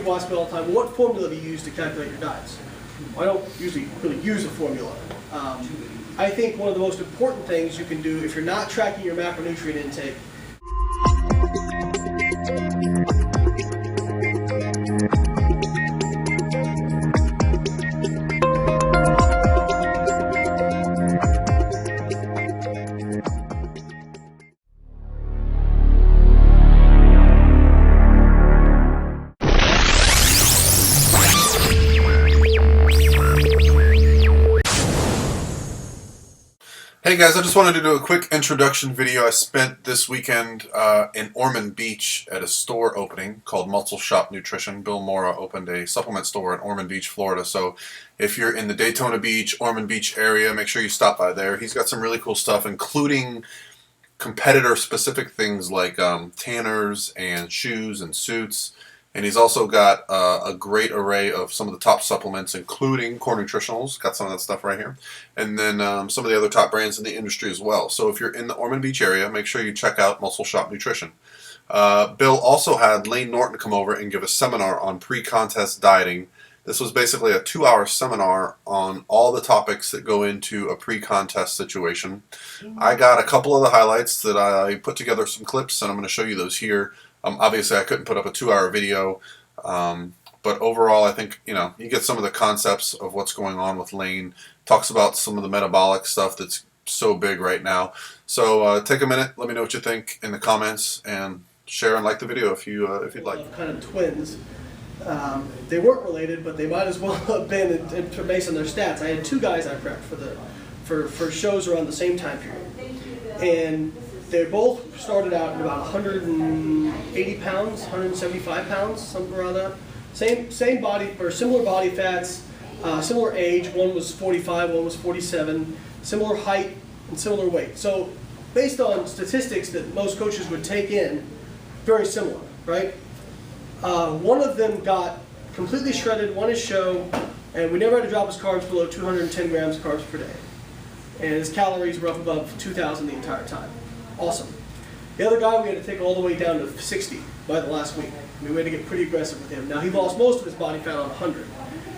People ask me all the time, what formula do you use to calculate your diets? I don't usually really use a formula. I think one of the most important things you can do if you're not tracking your macronutrient intake. Hey guys, I just wanted to do a quick introduction video. I spent this weekend in Ormond Beach at a store opening called Muscle Shop Nutrition. Bill Mora opened a supplement store in Ormond Beach, Florida. So if you're in the Daytona Beach, Ormond Beach area, make sure you stop by there. He's got some really cool stuff, including competitor-specific things like tanners and shoes and suits. And he's also got a great array of some of the top supplements, including Core Nutritionals. Got some of that stuff right here. And then some of the other top brands in the industry as well. So if you're in the Ormond Beach area, make sure you check out Muscle Shop Nutrition. Bill also had Layne Norton come over and give a seminar on pre-contest dieting. This was basically a 2-hour seminar on all the topics that go into a pre-contest situation. I got a couple of the highlights that I put together some clips, and I'm going to show you those here. Obviously, I couldn't put up a 2-hour video, but overall, I think you get some of the concepts of what's going on with Layne. Talks about some of the metabolic stuff that's so big right now. So take a minute, let me know what you think in the comments, and share and like the video if you'd like. Kind of twins. They weren't related, but they might as well have been based on their stats. I had 2 guys I prepped for shows around the same time period, and they both started out at about 180 pounds, 175 pounds, something around that. Same body, or similar body fats, similar age. One was 45, one was 47. Similar height and similar weight. So, based on statistics that most coaches would take in, very similar, right? One of them got completely shredded, won his show, and we never had to drop his carbs below 210 grams of carbs per day. And his calories were up above 2,000 the entire time. Awesome. The other guy we had to take all the way down to 60 by the last week. I mean, we had to get pretty aggressive with him. Now, he lost most of his body fat on 100,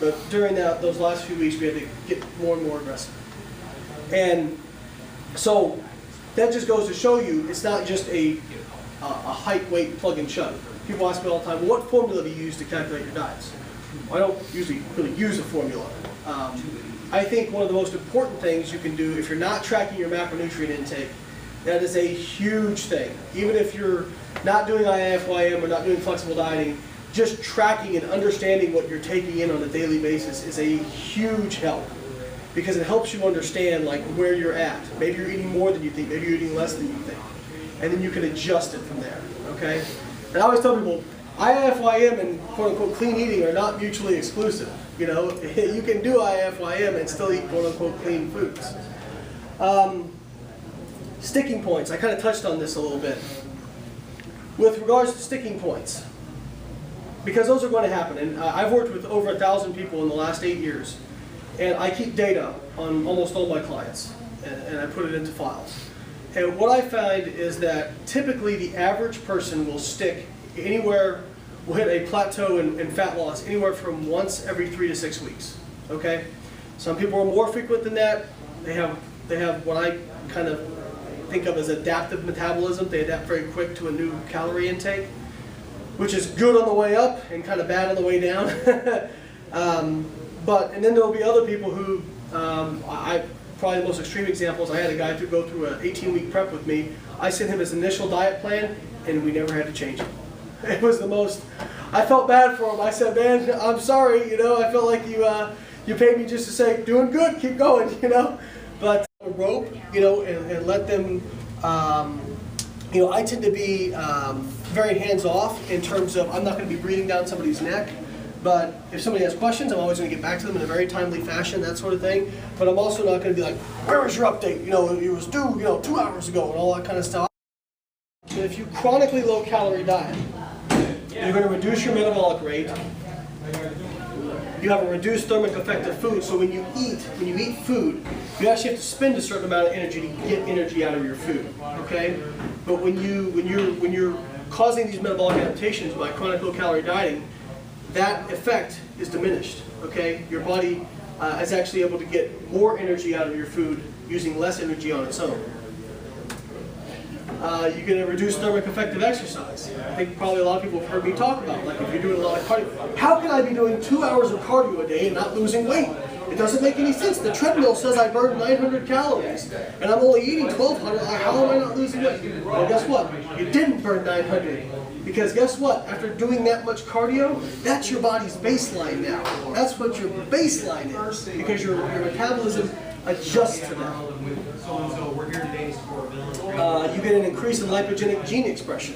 but during those last few weeks, we had to get more and more aggressive. And so that just goes to show you it's not just a height, weight, plug and chug. People ask me all the time, what formula do you use to calculate your diets? I don't usually really use a formula. I think one of the most important things you can do if you're not tracking your macronutrient intake, that is a huge thing. Even if you're not doing IFYM or not doing flexible dieting, just tracking and understanding what you're taking in on a daily basis is a huge help, because it helps you understand like where you're at. Maybe you're eating more than you think, maybe you're eating less than you think, and then you can adjust it from there. Okay? And I always tell people, IFYM and quote-unquote clean eating are not mutually exclusive. You know, you can do IFYM and still eat quote-unquote clean foods. Sticking points, I kind of touched on this a little bit. With regards to sticking points, because those are going to happen, and I've worked with over 1,000 people in the last 8 years, and I keep data on almost all my clients, and I put it into files. And what I find is that typically the average person will stick anywhere, will hit a plateau in fat loss anywhere from once every 3 to 6 weeks. Okay? Some people are more frequent than that. They have what I kind of think of as adaptive metabolism. They adapt very quick to a new calorie intake, which is good on the way up and kind of bad on the way down. And then there will be other people who, probably the most extreme examples, I had a guy go through an 18-week prep with me. I sent him his initial diet plan, and we never had to change it. It was the most, I felt bad for him. I said, man, I'm sorry, I felt like you paid me just to say, doing good, keep going, But rope, and let them, I tend to be very hands-off in terms of I'm not going to be breathing down somebody's neck, but if somebody has questions, I'm always going to get back to them in a very timely fashion, that sort of thing. But I'm also not going to be like, where was your update? It was due, 2 hours ago and all that kind of stuff. If you chronically low-calorie diet, you're going to reduce your metabolic rate. You have a reduced thermic effect of food, so when you eat food, you actually have to spend a certain amount of energy to get energy out of your food. Okay, but when you're causing these metabolic adaptations by chronic low-calorie dieting, that effect is diminished. Okay, your body is actually able to get more energy out of your food using less energy on its own. You get a reduced thermic effect of exercise. I think probably a lot of people have heard me talk about, like if you're doing a lot of cardio. How can I be doing 2 hours of cardio a day and not losing weight? It doesn't make any sense. The treadmill says I burned 900 calories, and I'm only eating 1,200. How am I not losing weight? Well, guess what? You didn't burn 900. Because guess what? After doing that much cardio, that's your body's baseline now. That's what your baseline is, because your metabolism adjusts to that. You get an increase in lipogenic gene expression.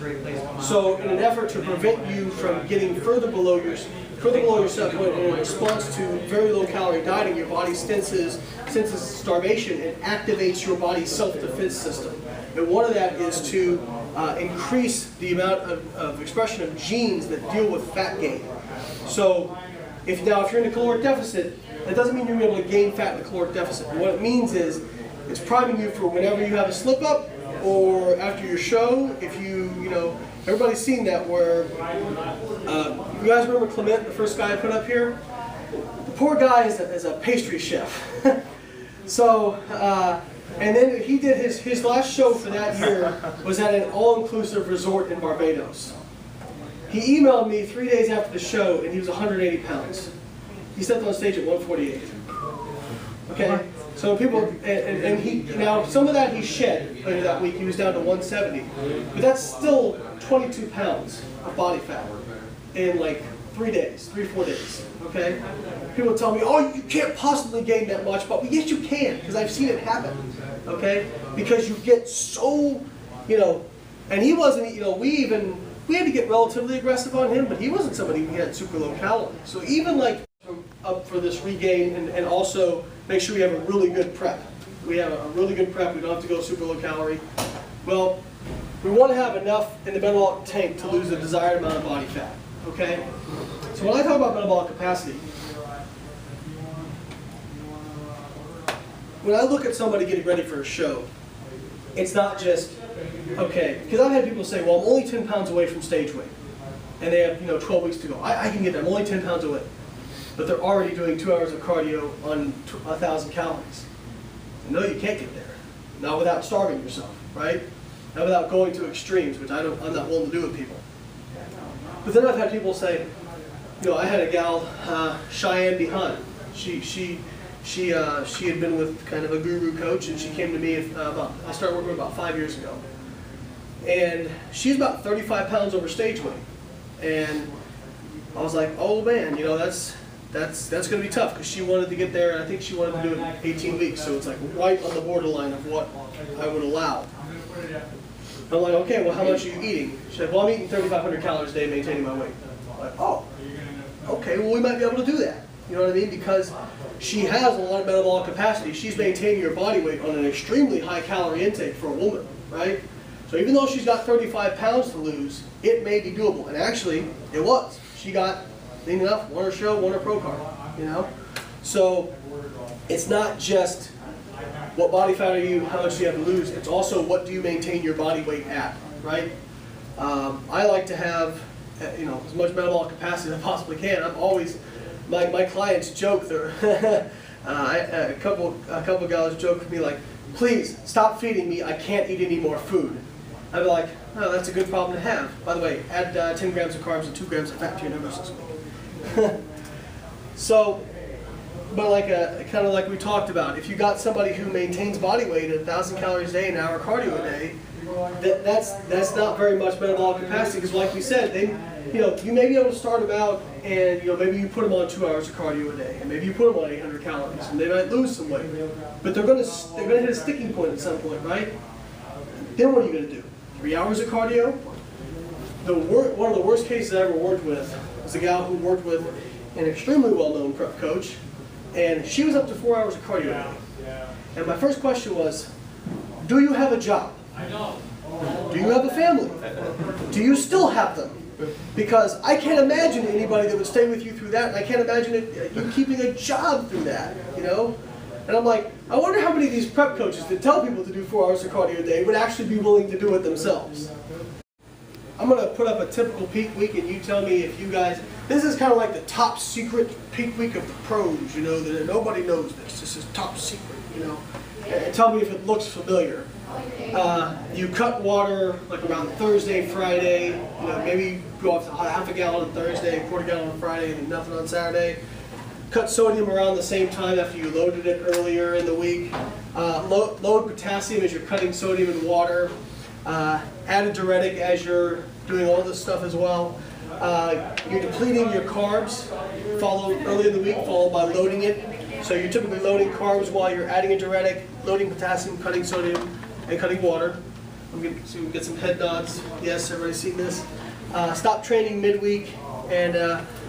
So in an effort to prevent you from getting further below your set point in response to very low calorie dieting, your body senses starvation and activates your body's self-defense system. And one of that is to increase the amount of expression of genes that deal with fat gain. So if you're in a caloric deficit, that doesn't mean you're going to be able to gain fat in a caloric deficit. What it means is it's priming you for whenever you have a slip up or after your show. If everybody's seen that where, you guys remember Clement, the first guy I put up here? The poor guy is a pastry chef. So, and then he did his last show for that year was at an all-inclusive resort in Barbados. He emailed me 3 days after the show, and he was 180 pounds. He stepped on stage at 148. Okay, so people, and he, now some of that he shed later that week. He was down to 170, but that's still 22 pounds of body fat in like 3 days, 3-4 days. Okay, people tell me, oh, you can't possibly gain that much, but yes, you can, because I've seen it happen. Okay, because you get so, and he wasn't, we had to get relatively aggressive on him, but he wasn't somebody who had super low calories. So even like up for this regain, and also make sure we have a really good prep. We have a really good prep. We don't have to go super low calorie. Well, we want to have enough in the metabolic tank to lose the desired amount of body fat. Okay? So when I talk about metabolic capacity, when I look at somebody getting ready for a show, it's not just, okay, because I've had people say, well, I'm only 10 pounds away from stage weight, and they have 12 weeks to go. I can get there. I'm only 10 pounds away. But they're already doing 2 hours of cardio on 1,000 calories. No, you can't get there. Not without starving yourself, right? Not without going to extremes, which I'm not willing to do with people. But then I've had people say, I had a gal, Cheyenne Behan. She had been with kind of a guru coach, and she came to me I started working with about 5 years ago. And she's about 35 pounds over stage weight. And I was like, oh man, that's going to be tough, because she wanted to get there, and I think she wanted to do it in 18 weeks, so it's like right on the borderline of what I would allow. I'm like, okay, well, how much are you eating? She said, well, I'm eating 3,500 calories a day, maintaining my weight. I'm like, oh, okay, well, we might be able to do that. You know what I mean? Because she has a lot of metabolic capacity. She's maintaining her body weight on an extremely high calorie intake for a woman, right? So even though she's got 35 pounds to lose, it may be doable. And actually, it was. She got lean enough, won her show, won her pro card, So it's not just what body fat are you, how much do you have to lose, it's also what do you maintain your body weight at, right? I like to have, as much metabolic capacity as I possibly can. I'm always, my clients joke, a couple guys joke with me like, please stop feeding me, I can't eat any more food. I'd be like, oh, that's a good problem to have. By the way, add 10 grams of carbs and 2 grams of fat to your numbers this week. So, but kind of like we talked about, if you got somebody who maintains body weight at 1,000 calories a day, an hour cardio a day, that's not very much metabolic capacity, because like we said, you may be able to start them out, and maybe you put them on 2 hours of cardio a day, and maybe you put them on 800 calories, and they might lose some weight, but they're going to hit a sticking point at some point, right? Then what are you going to do? 3 hours of cardio? One of the worst cases I ever worked with was a gal who worked with an extremely well-known prep coach, and she was up to 4 hours of cardio a day. And my first question was, do you have a job? Do you have a family? Do you still have them? Because I can't imagine anybody that would stay with you through that, and I can't imagine you keeping a job through that, And I'm like, I wonder how many of these prep coaches that tell people to do 4 hours of cardio a day would actually be willing to do it themselves. I'm gonna put up a typical peak week, and you tell me if you guys. This is kind of like the top secret peak week of the pros. You know that nobody knows this. This is top secret. You know, and tell me if it looks familiar. You cut water like around Thursday, Friday. You know, maybe go off to half a gallon on Thursday, a quarter gallon on Friday, and nothing on Saturday. Cut sodium around the same time after you loaded it earlier in the week. Load potassium as you're cutting sodium in water. Add a diuretic as you're doing all this stuff as well. You're depleting your carbs early in the week, followed by loading it. So you're typically loading carbs while you're adding a diuretic, loading potassium, cutting sodium, and cutting water. I'm going to get some head nods. Yes, everybody's seen this. Stop training midweek, and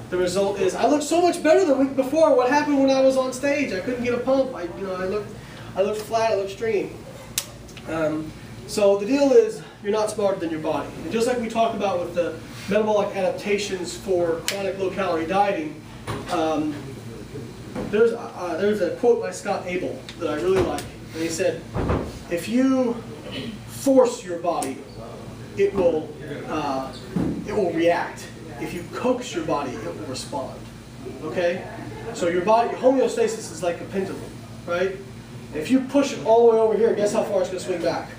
the result is I looked so much better the week before. What happened when I was on stage? I couldn't get a pump. I looked flat. I looked stringy. So the deal is you're not smarter than your body. And just like we talked about with the metabolic adaptations for chronic low-calorie dieting, there's a quote by Scott Abel that I really like, and he said, "If you force your body, it will react. If you coax your body, it will respond." Okay? So your homeostasis is like a pendulum, right? If you push it all the way over here, guess how far it's going to swing back?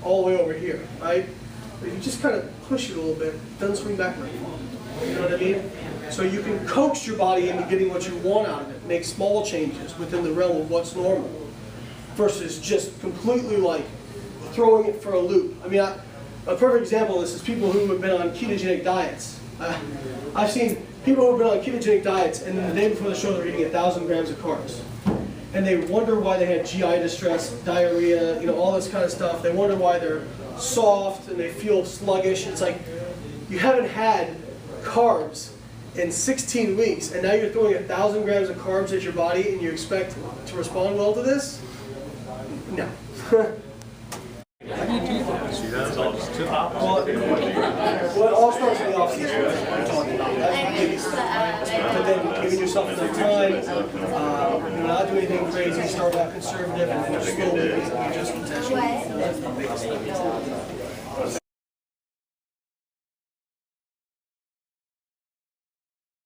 All the way over here, right? But if you just kind of push it a little bit, it doesn't swing back very far. You know what I mean? So you can coax your body into getting what you want out of it, make small changes within the realm of what's normal, versus just completely like throwing it for a loop. I mean, a perfect example of this is people who have been on ketogenic diets. I've seen people who have been on ketogenic diets, and then the day before the show they're eating 1,000 grams of carbs. And they wonder why they had GI distress, diarrhea, you know, all this kind of stuff. They wonder why they're soft and they feel sluggish. It's like you haven't had carbs in 16 weeks, and now you're throwing 1,000 grams of carbs at your body, and you expect to respond well to this? No. How do you do that? See, that's all just too hot. Well, it all starts in the off-season. We're talking about that. But then giving yourself enough time, not doing anything crazy, start out conservative, and then slowly you just potential. That's the biggest thing.